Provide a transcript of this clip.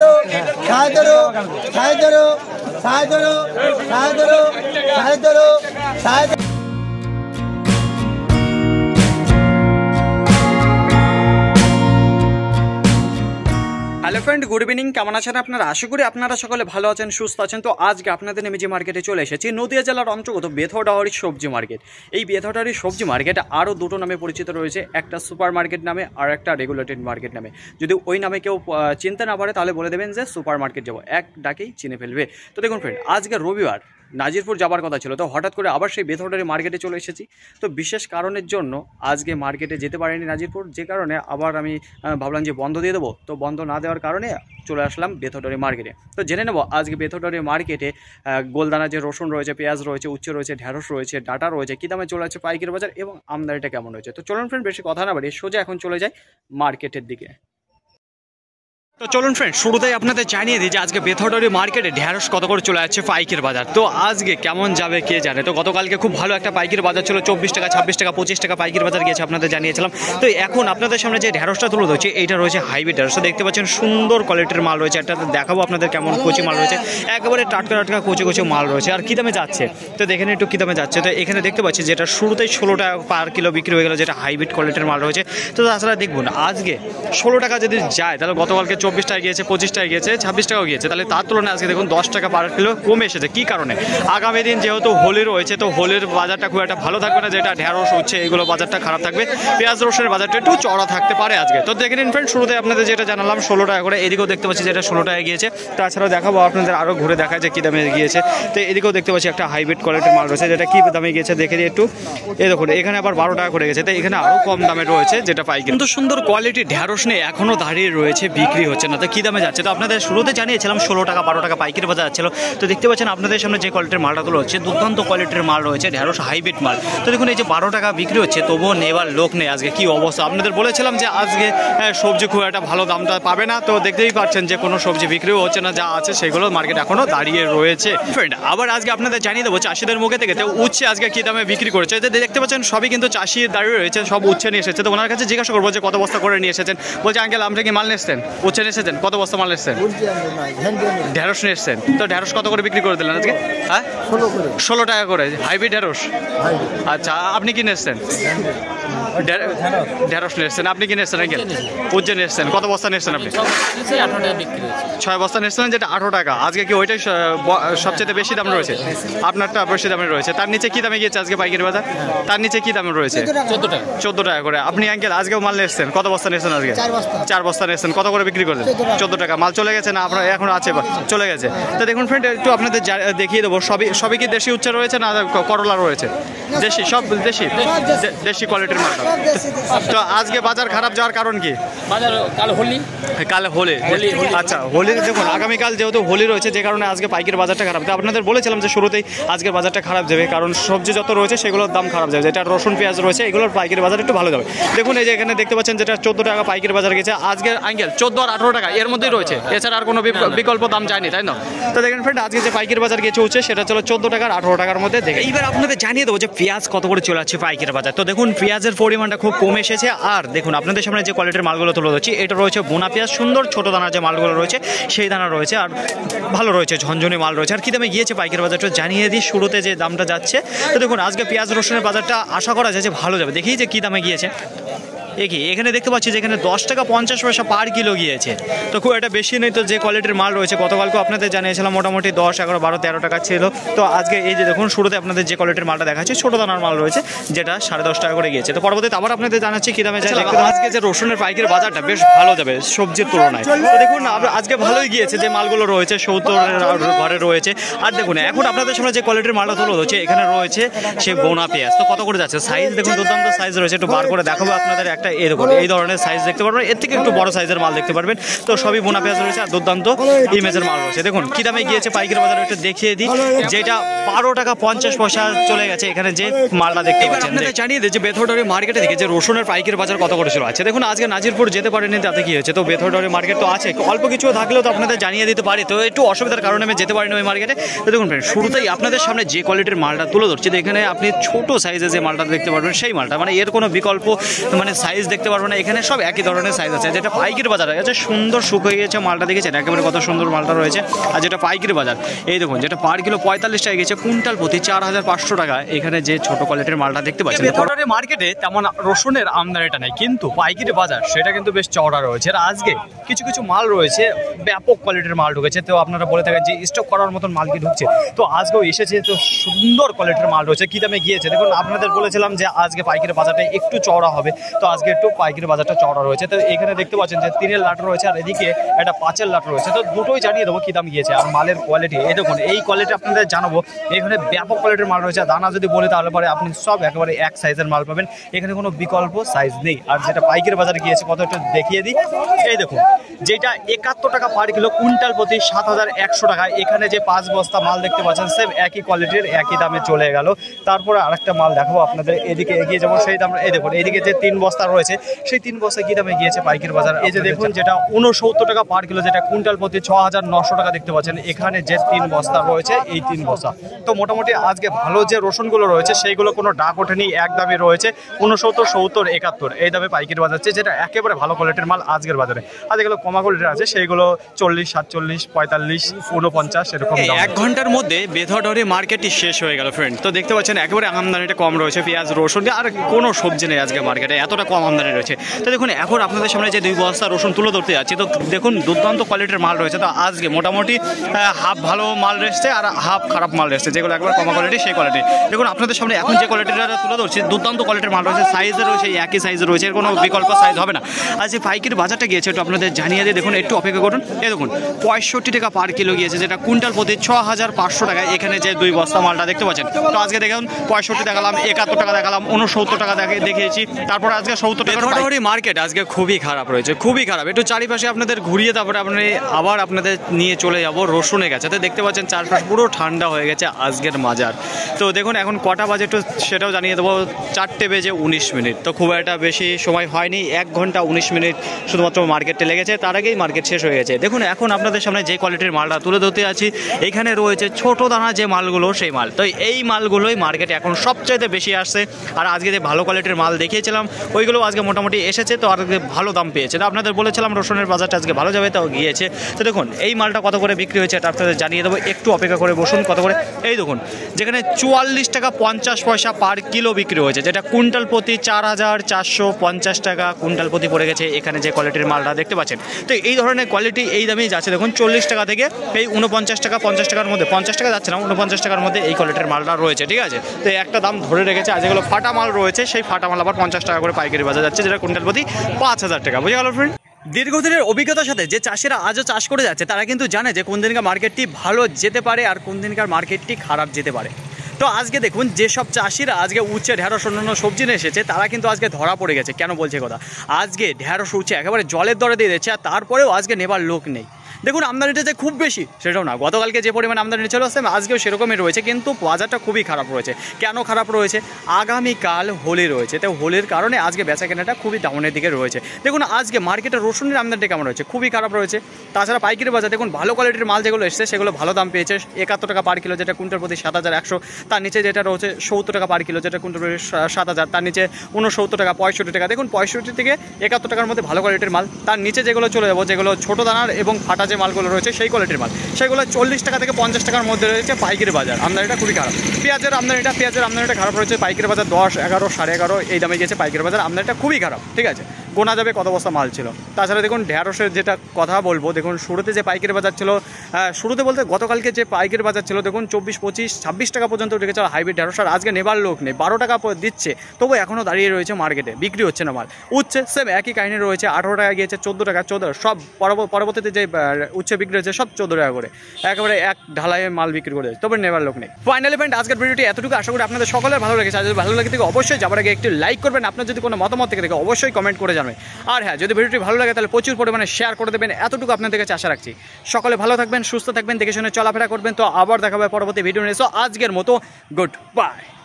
Hello friend, good evening. কেমন আছেন আপনারা? আশা করি আপনারা সকলে ভালো আছেন, সুস্থ আছেন। তো আজকে আপনাদের নেমে যে মার্কেটে চলে এসেছি, নদিয়া জেলার অন্তর্গত বেথরডাহরি সবজি মার্কেট। এই বেথরডাহরি সবজি মার্কেট আরও দুটো নামে পরিচিত রয়েছে, একটা সুপার মার্কেট নামে আর একটা রেগুলেটেড মার্কেট নামে। যদি ওই নামে কেউ চিনতে না পারে তাহলে বলে দেবেন যে সুপার মার্কেট যাবো, এক ডাকেই চিনে ফেলবে। তো দেখুন ফ্রেন্ড, আজকে রবিবার, নাজিরপুর যাবার কথা ছিল, তো হঠাৎ করে আবার সেই বেথরডাহরি মার্কেটে চলে এসেছি। তো বিশেষ কারণের জন্য আজকে মার্কেটে যেতে পারিনি নাজিরপুর, যে কারণে আবার আমি ভাবলাম যে বন্ধ দিয়ে দেবো। তো বন্ধ না দেওয়ার কারণে চলে আসলাম বেথরডাহরি মার্কেটে। তো জেনে নেব আজকে বেথরডাহরি মার্কেটে গোলদানা যে রসুন রয়েছে, পেঁয়াজ রয়েছে, উচ্ছে রয়েছে, ঢ্যাঁড়স রয়েছে, ডাটা রয়েছে, কী দামে চলে আছে পাইকারি বাজার এবং আমদানিটা কেমন রয়েছে। তো চলুন ফ্রেন্ড, বেশি কথা না বাড়িয়ে সোজা এখন চলে যাই মার্কেটের দিকে। তো চলুন ফ্রেন্ড, শুরুতেই আপনাদের জানিয়ে দিই যে আজকে বেথরডাহরি মার্কেটে ঢ্যাঁড়স কত করে চলে যাচ্ছে পাইকারি বাজার। তো আজকে কেমন যাবে কে জানে। তো গতকালকে খুব ভালো একটা পাইকারি বাজার ছিল, 24 টাকা, 26 টাকা, 25 টাকা পাইকারি বাজার গিয়েছে, আপনাদের জানিয়েছিলাম। তো এখন আপনাদের সামনে যে ঢ্যাঁড়সটা তুলে ধরছে, এইটা রয়েছে হাইব্রিড ঢ্যাঁড়স। দেখতে পাচ্ছেন সুন্দর কোয়ালিটির মাল রয়েছে, একটা দেখাবো আপনাদের কেমন কচি মাল রয়েছে, একেবারে টাটকা টাটকা কচি কচি মাল রয়েছে। আর কী দামে যাচ্ছে তো দেখেন একটু কী দামে যাচ্ছে। তো এখানে দেখতে পাচ্ছি যেটা শুরুতেই 16 টাকা পার কিলো বিক্রি হয়ে গেল, যেটা হাইব্রিড কোয়ালিটির মাল রয়েছে। তো তাছাড়া দেখুন আজকে 16 টাকা যদি যায় তাহলে গতকালকে 24 টাকা গিয়েছে, 25 টাকা গিয়েছে, 26 টাকাও গিয়েছে, তাহলে তার তুলনায় আজকে দেখুন 10 টাকা পার কিলো কমে এসেছে। কী কারণে? আগামী দিন যেহেতু হোলি রয়েছে, তো হোলির বাজারটা খুব একটা ভালো থাকবে না, যেটা ঢ্যাঁড়স হচ্ছে এগুলো বাজারটা খারাপ থাকবে, পেঁয়াজ রসুনের বাজারটা একটু চড়া থাকতে পারে আজকে। তো দেখে নিন ফ্রেন্ড, শুরুতে আপনাদের যেটা জানালাম 16 টাকা করে, এদিকেও দেখতে পাচ্ছি যেটা 16 টাকা গিয়েছে। তাছাড়াও দেখাবো আপনাদের আরও ঘুরে দেখায় যে কী দামে গিয়েছে। তো এদিকেও দেখতে পাচ্ছি একটা হাইব্রিড কোয়ালিটির মাল রয়েছে, যেটা কী দামে গিয়েছে দেখে দিই একটু। এই দেখুন এখানে আবার 12 টাকা করে গেছে, তো এখানে আরও কম দামে রয়েছে যেটা পাইকারি। কিন্তু সুন্দর কোয়ালিটির ঢ্যাঁড়স নিয়ে এখনও দাঁড়িয়ে রয়েছে, বিক্রি হচ্ছে না। তো কী দামে যাচ্ছে তো আপনাদের শুরুতে জানিয়েছিলাম 16 টাকা 12 টাকা পাইকারি বাজার যাচ্ছিল। তো দেখতে পাচ্ছেন আপনাদের সামনে যে কোয়ালিটির মালটা তুলে হচ্ছে, দুর্দান্ত কোয়ালিটির মাল রয়েছে, ঢ্যাঁড়স হাইব্রিড মাল। তো দেখুন এই যে 12 টাকা বিক্রি হচ্ছে, তবুও নেবার লোক নেই। আজকে কি অবস্থা, আপনাদের বলেছিলাম যে আজকে সবজি খুব একটা ভালো দামটা পাবে না। তো দেখতেই পাচ্ছেন যে কোনো সবজি বিক্রিও হচ্ছে না, যা আছে সেগুলো মার্কেট এখনও দাঁড়িয়ে রয়েছে। ফ্রেন্ড, আবার আজকে আপনাদের জানিয়ে দেবো চাষিদের মুখে থেকে উচ্ছে আজকে কী দামে বিক্রি করেছে। দেখতে পাচ্ছেন সবই কিন্তু চাষি দাঁড়িয়ে রয়েছে, সব উচ্ছে নিয়ে এসেছে। তো ওনার কাছে জিজ্ঞাসা করবো যে কত বস্তা করে নিয়ে এসেছেন। বলছে আঙ্কেল আপনি কি মাল নিয়ে এসেছেন, উচ্ছে নিয়ে এসেছেন, কত বস্তা মাল এসেছেন? ঢ্যাঁড়স নিয়ে এসেছেন। তো ঢ্যাঁড়স কত করে বিক্রি করে দিলেন আজকে? হ্যাঁ 16 টাকা করে হাইব্রিড ঢ্যাঁড়স। আচ্ছা, আপনি কি নিয়ে এসেছেন? ঢ্যাঁড়স নিয়ে এসেছেন। আপনি কি নিয়ে এসেছেন আঙ্কেল? উজ্জে নিয়ে এসেছেন। কত বস্তা নিয়ে এসেছেন আপনি? 6 বস্তা নিয়ে এসেছেন, যেটা 18 টাকা। আজকে কি ওইটাই সবচেয়ে বেশি দাম রয়েছে? আপনারটা বেশি দামে রয়েছে। তার নিচে কি দামে গিয়েছে আজকে পাইকারি বাজার? তার নিচে কি দামে রয়েছে? 14 টাকা করে। আপনি আঙ্কেল আজকেও মাল নিয়ে এসেছেন, কত বস্তা নিয়ে এসেছেন আজকে? 4 বস্তা নিয়ে এসেছেন। কত করে বিক্রি করলেন? 14 টাকা। মাল চলে গেছে না আপনার এখন আছে? চলে গেছে। তো দেখুন ফ্রেন্ড, একটু আপনাদের দেখিয়ে দেবো সবই কি দেশি উচ্চ রয়েছে না করলা রয়েছে? দেশি, সব দেশি কোয়ালিটির মাল। তো আজকে বাজার খারাপ যাওয়ার কারণ কি? কাল হোলি। আচ্ছা, হোলির দেখুন আগামীকাল যেহেতু হোলি রয়েছে, যে কারণে আজকে পাইকারি বাজারটা খারাপ। তো আপনাদের বলেছিলাম যে শুরুতেই আজকের বাজারটা খারাপ যাবে, কারণ সবজি যত রয়েছে সেগুলোর দাম খারাপ যাবে, যেটা রসুন পেঁয়াজ রয়েছে এগুলোর পাইকারি বাজার একটু ভালো যাবে। দেখুন এই যে এখানে দেখতে পাচ্ছেন যেটা 14 টাকা পাইকারি বাজার গেছে আজকে আঙ্কেল, 14 আর 18 টাকা এর মধ্যেই রয়েছে, এছাড়া আর কোনো বিকল্প দাম যায়নি, তাই না? তো দেখেন ফ্রেন্ড, আজকে যে পাইকারি বাজার গেছে হচ্ছে সেটা চলো 14 টাকা আর 18 টাকার মধ্যে। দেখে এইবার আপনাদের জানিয়ে দেবো যে পেঁয়াজ কত করে চলে যাচ্ছে পাইকারি বাজার। তো দেখুন পেঁয়াজের পরিমাণটা খুব কমে এসেছে। আর দেখুন আপনাদের সামনে যে কোয়ালিটির মালগুলো তুলে ধরছি, এটা রয়েছে বোনা পেঁয়াজ, সুন্দর ছোট দানার যে মালগুলো রয়েছে সেই দানা রয়েছে, আর ভালো রয়েছে, ঝনঝনি মাল রয়েছে। আর কী দামে গিয়েছে পাইকারি বাজারটা জানিয়ে দিই শুরুতে যে দামটা যাচ্ছে। তো দেখুন আজকে পেঁয়াজ রসুনের বাজারটা আশা করা যায় যে ভালো যাবে। দেখি যে কী দামে গিয়েছে। এখানে দেখতে পাচ্ছি যে এখানে 10 টাকা 50 পয়সা পার কিলো গিয়েছে। তো খুব একটা বেশি নেই। তো যে কোয়ালিটির মাল রয়েছে গতকালকে আপনাদের জানিয়েছিলাম মোটামুটি 10, 11, 12, 13 টাকা ছিল। তো আজকে এই যে দেখুন শুরুতে আপনাদের যে কোয়ালিটির মালটা দেখাচ্ছে ছোটো দানার মাল রয়েছে, যেটা 10.5 টাকা করে গিয়েছে। তো পরবর্তীতে আবার আপনাদের জানাচ্ছি কী দামে যায়। আজকে যে রসুনের পাইকারি বাজারটা বেশ ভালো যাবে সবজির তুলনায়। তো দেখুন আজকে ভালোই গিয়েছে, যে মালগুলো রয়েছে 70 ঘরে রয়েছে। আর দেখুন এখন আপনাদের সামনে যে কোয়ালিটির মালটা তুলে হচ্ছে, এখানে রয়েছে সেই বোনা পেঁয়াজ। তো কত করে যাচ্ছে? সাইজ দেখুন দুর্দান্ত সাইজ রয়েছে, একটু বার করে দেখাবো আপনাদের। একটা এই ধরনের সাইজ দেখতে পারবেন, এর থেকে একটু বড় সাইজের মাল দেখতে পারবেন। তো সবই বোনা পেঁয়াজ রয়েছে আর দুর্দান্ত ইমেজের মাল রয়েছে। দেখুন কী দামে গিয়েছে পাইকারি বাজারে একটু দেখিয়ে দিই, যেটা 12 টাকা 50 পয়সা চলে গেছে এখানে যে মালটা দেখতে পাচ্ছেন। জানিয়ে দিই যে বেথরডাহরি মার্কেটে থেকে যে রসুনের পাইকারি বাজার কত করে ছিল আছে। দেখুন আজকে নাজিরপুর যেতে পারেনি, তাতে কি হয়েছে? তো বেথরডাহরি মার্কেট তো আছে, অল্প কিছু থাকলেও তো আপনাদের জানিয়ে দিতে পারি। তো একটু অসুবিধার কারণে আমি যেতে পারিনি ওই মার্কেটে। তো দেখুন ফ্রেন্ড, শুরুতেই আপনাদের সামনে যে কোয়ালিটির মালটা তুলে ধরছি, এখানে আপনি ছোট সাইজে যে মালটা দেখতে পারবেন সেই মালটা, মানে এর কোনো বিকল্প মানে সাইজ সাইজ দেখতে পারবো না, এখানে সব একই ধরনের সাইজ আছে। যেটা পাইকারি বাজার আছে সুন্দর শুকিয়ে গেছে মালটা, দেখেছেন একেবারে কত সুন্দর মালটা রয়েছে। আর যেটা পাইকারি বাজার এই দেখুন, যেটা পার কিলো 45 টাকা গেছে, কুইন্টাল প্রতি 4500 টাকা। এখানে যে ছোট কোয়ালিটির মালটা দেখতে পাচ্ছেন। মার্কেটে তেমন রসুনের আমদানিটা নেই, কিন্তু পাইকারি বাজার সেটা কিন্তু বেশ চওড়া রয়েছে। আর আজকে কিছু কিছু মাল রয়েছে ব্যাপক কোয়ালিটির মাল ঢুকেছে। তো আপনারা বলে থাকেন যে স্টক করার মতন মাল কি ঢুকছে, তো আজকেও এসেছে। তো সুন্দর কোয়ালিটির মাল রয়েছে। কি দামে গিয়েছে দেখুন, আপনাদের বলেছিলাম যে আজকে পাইকারি বাজারটা একটু চওড়া হবে, তো আজকে একটু পাইকারি বাজারটা চওড়া রয়েছে। তো এখানে দেখতে পাচ্ছেন যে 3-এর লাট রয়েছে, আর এদিকে একটা 5-এর লাট রয়েছে। তো দুটোই জানিয়ে দেবো কি দাম গিয়েছে আর মালের কোয়ালিটি। এই দেখুন, এই কোয়ালিটি আপনাদের জানাবো। এখানে ব্যাপক কোয়ালিটির মাল রয়েছে। দানা যদি বলি তাহলে পরে আপনি সব একেবারে এক সাইজের মাল পাবেন, এখানে কোনো বিকল্প সাইজ নেই। আর যেটা পাইকারি বাজারে গিয়েছে কত একটু দেখিয়ে দিই। এই দেখুন, যেটা 71 টাকা পার কিলো, কুইন্টাল প্রতি 7100 টাকা। এখানে যে 5 বস্তা মাল দেখতে পাচ্ছেন সেম একই কোয়ালিটির একই দামে চলে গেল। তারপরে আরেকটা মাল দেখাবো আপনাদের, এদিকে এগিয়ে যাবো সেই দাম। এই দেখুন, এইদিকে যে 3 বস্তা রয়েছে সেই 3 বস্তা কি দামে গিয়েছে পাইকারি বাজার। এই যে দেখুন, যেটা 69 টাকা পার কিলো, যেটা কুইন্টাল প্রতি 6900 টাকা দেখতে পাচ্ছেন। এখানে যে 3 বস্তা রয়েছে এই 3 বস্তা। তো মোটামুটি আজকে ভালো যে রসুনগুলো রয়েছে সেইগুলো কোনো ডাক ওঠেনি, এক দামে রয়েছে 69, 70, 71 এই দামে পাইকারি বাজার, যেটা একেবারে ভালো কোয়ালিটির মাল আজকের বাজারে। আর যেগুলো কমা কোয়ালিটির আছে সেইগুলো 40, 47, 45, 49 এরকম। 1 ঘন্টার মধ্যে বেথরডি মার্কেটটি শেষ হয়ে গেল ফ্রেন্ড। তো দেখতে পাচ্ছেন একেবারে আমদানিটা কম রয়েছে, পেঁয়াজ রসুন আর কোনো সবজি নেই আজকে মার্কেটে, এতটা কম আমদানি রয়েছে। তো দেখুন, এখন আপনাদের সামনে যে 2 বস্তা রসুন তুলে ধরতে যাচ্ছি, তো দেখুন দুর্দান্ত কোয়ালিটির মাল রয়েছে। তো আজকে মোটামুটি হাফ ভালো মাল রয়েছে আর হাফ খারাপ মাল রয়েছে, যেগুলো একবার কমা কোয়ালিটি সেই কোয়ালিটি। দেখুন আপনাদের সামনে এখন যে কোয়ালিটিটা তুলে ধরছি দুর্দান্ত কোয়ালিটির মাল রয়েছে, সাইজে রয়েছে একই সাইজে রয়েছে, এর কোনো বিকল্প সাইজ হবে না। আর যে পাইকারি বাজারটা গিয়েছে একটু আপনাদের জানিয়ে দিয়ে, দেখুন একটু অপেক্ষা করুন। এই দেখুন 65 টাকা পার কিলো গিয়েছে, যেটা কুইন্টাল প্রতি 6500 টাকা। এখানে যে 2 বস্তা মালটা দেখতে পাচ্ছেন, তো আজকে দেখুন 65 দেখালাম, 71 টাকা দেখালাম, 69 টাকা দেখিয়েছি, তারপর আজকে 70 টাকা। মার্কেট আজকে খুবই খারাপ রয়েছে, খুবই খারাপ। একটু চারিপাশে আপনাদের ঘুরিয়ে তারপরে আবার আপনাদের নিয়ে চলে যাব রসুনের কাছে। তো দেখতে পাচ্ছেন চারপাশ পুরো ঠান্ডা হয়ে গেছে আজকের বাজার। তো দেখুন এখন কটা বাজে একটু সেটাও জানিয়ে দেবো, 4:19। তো খুব একটা বেশি সময় হয়নি, 1 ঘন্টা 19 মিনিট শুধুমাত্র মার্কেটে লেগেছে, তার আগেই মার্কেট শেষ হয়ে গেছে। দেখুন এখন আপনাদের সামনে যে কোয়ালিটির মালটা তুলে ধরতে আছি, এখানে রয়েছে ছোট দানা যে মালগুলো সেই মাল। তো এই মালগুলোই মার্কেটে এখন সবচাইতে বেশি আসছে। আর আজকে যে ভালো কোয়ালিটির মাল দেখিয়েছিলাম ওইগুলো আজকে মোটামুটি এসেছে, তো আজকে ভালো দাম পেয়েছে। তো আপনাদের বলেছিলাম রসুনের বাজারটা আজকে ভালো যাবে, তাও গিয়েছে। তো দেখুন এই মালটা কত করে বিক্রি হয়েছে এটা আপনাদের জানিয়ে দেবো, একটু অপেক্ষা করে বসুন। কত করে, এই দেখুন যেখানে 44 টাকা 50 পয়সা পার কিলো বিক্রি হয়েছে, যেটা কুইন্টাল প্রতি 4450 টাকা কুইন্টাল প্রতি পড়ে গেছে। এখানে যে কোয়ালিটির মালটা দেখতে পাচ্ছেন, তো এই ধরনের কোয়ালিটি এই দামেই যাচ্ছে। দেখুন 40 টাকা থেকে এই 49 টাকা 50 টাকার মধ্যে, 50 টাকা যাচ্ছে না, 49 টাকার মধ্যে এই কোয়ালিটির মালটা রয়েছে, ঠিক আছে। তো একটা দাম ধরে রেখেছে। আর যেগুলো ফাটা মাল রয়েছে সেই ফাটা মাল আবার 50 টাকা করে পাইকারি বাজার যাচ্ছে, যেটা কুইন্টাল প্রতি 5000 টাকা। বুঝে গেল ফ্রেন্ড? দীর্ঘদিনের অভিজ্ঞতার সাথে যে চাষিরা আজও চাষ করে যাচ্ছে, তারা কিন্তু জানে যে কোন দিনকার মার্কেটটি ভালো যেতে পারে আর কোন দিনকার মার্কেটটি খারাপ যেতে পারে। তো আজকে দেখুন যেসব চাষিরা আজকে উচ্ছে ঢেঁড়স অন্যান্য সবজি নিয়ে এসেছে, তারা কিন্তু আজকে ধরা পড়ে গেছে। কেন বলছে কথা, আজকে ঢেঁড়স উচ্ছে একেবারে জলের দরে দিয়ে দিচ্ছে, আর তারপরেও আজকে নেবার লোক নেই। দেখুন আমদানিটা যে খুব বেশি সেটাও না, গতকালকে যে পরিমাণ আমদানি ছিল আজকেও সেরকমই রয়েছে, কিন্তু বাজারটা খুবই খারাপ রয়েছে। কেন খারাপ রয়েছে, আগামীকাল হোলি রয়েছে, তো হোলির কারণে আজকে বেচা কেনাটা খুবই ডাউনের দিকে রয়েছে। দেখুন আজকে মার্কেটে রসুনের আমদানিটা কেমন রয়েছে, খুবই খারাপ রয়েছে। তাছাড়া পাইকারি বাজার দেখুন ভালো কোয়ালিটির মাল যেগুলো এসছে সেগুলো ভালো দাম পেয়েছে, 71 টাকা পার কিলো, যেটা কুইন্টাল প্রতি 7100। তার নিচে যেটা রয়েছে 70 টাকা পার কিলো, যেটা কুইন্টাল প্রতি 7000। তার নিচে 69 টাকা, 65 টাকা। দেখুন 65 থেকে 71 টাকার মধ্যে ভালো কোয়ালিটির মাল। তার নিচে যেগুলো চলে যাবো, যেগুলো ছোটো দানার এবং ফাটা যে মালগুলো রয়েছে সেই কোয়ালিটির মাল, সেগুলো 40 টাকা থেকে 50 টাকার মধ্যে রয়েছে পাইকারি বাজার। আমদানিটা খুবই খারাপ। পেঁয়াজের আমদানিটা খারাপ রয়েছে, পাইকারি বাজার 10, 11, 11.5 এই দামে গিয়েছে পাইকারি বাজার। আমদানিটা খুবই খারাপ, ঠিক আছে, গোনা যাবে কত বস্তা মাল ছিল। তাছাড়া দেখুন ঢেঁড়সের যেটা কথা বলবো, দেখুন শুরুতে যে পাইকারি বাজার ছিল, শুরুতে বলতে গতকালকে যে পাইকারি বাজার ছিল দেখুন 24, 25, 26 টাকা পর্যন্ত উঠে গেছে হাইব্রিড ঢেঁড়স। আর আজকে নেবার লোক নেই, 12 টাকা দিচ্ছে, তবু এখনও দাঁড়িয়ে রয়েছে মার্কেটে, বিক্রি হচ্ছে না মাল। উচ্ছে সেম একই কাহিনী রয়েছে, 18 টাকা গিয়েছে, 14 টাকা, 14 সব পরবর্তীতে যে উচ্ছে বিক্রি হয়েছে সব 14 টাকা করে, একেবারে এক ঢালাইয়ে মাল বিক্রি করে, তবে নেবার লোক নেই। ফাইনালি ফ্রেন্ড আজকের ভিডিওটি এতটুকু, আশা করি আপনাদের সকলের ভালো লেগেছে। আর যদি ভালো লাগে থেকে অবশ্যই যাবার আগে একটি লাইক করবেন, আপনার যদি কোনো মতামত থেকে থাকে অবশ্যই কমেন্ট করে জানাবেন। আর হ্যাঁ, যদি ভিডিওটি ভালো লাগে তাহলে প্রচুর পরিমাণে শেয়ার করে দেবেন, এতটুকু আপনাদের কাছে আশা রাখছি। সকলে ভালো থাকবেন, সুস্থ থাকবেন, দেখে শুনে চলাফেরা করবেন। তো আবার দেখা হবে পরবর্তী ভিডিও নিয়ে। সো আজকের মতো গুড বাই।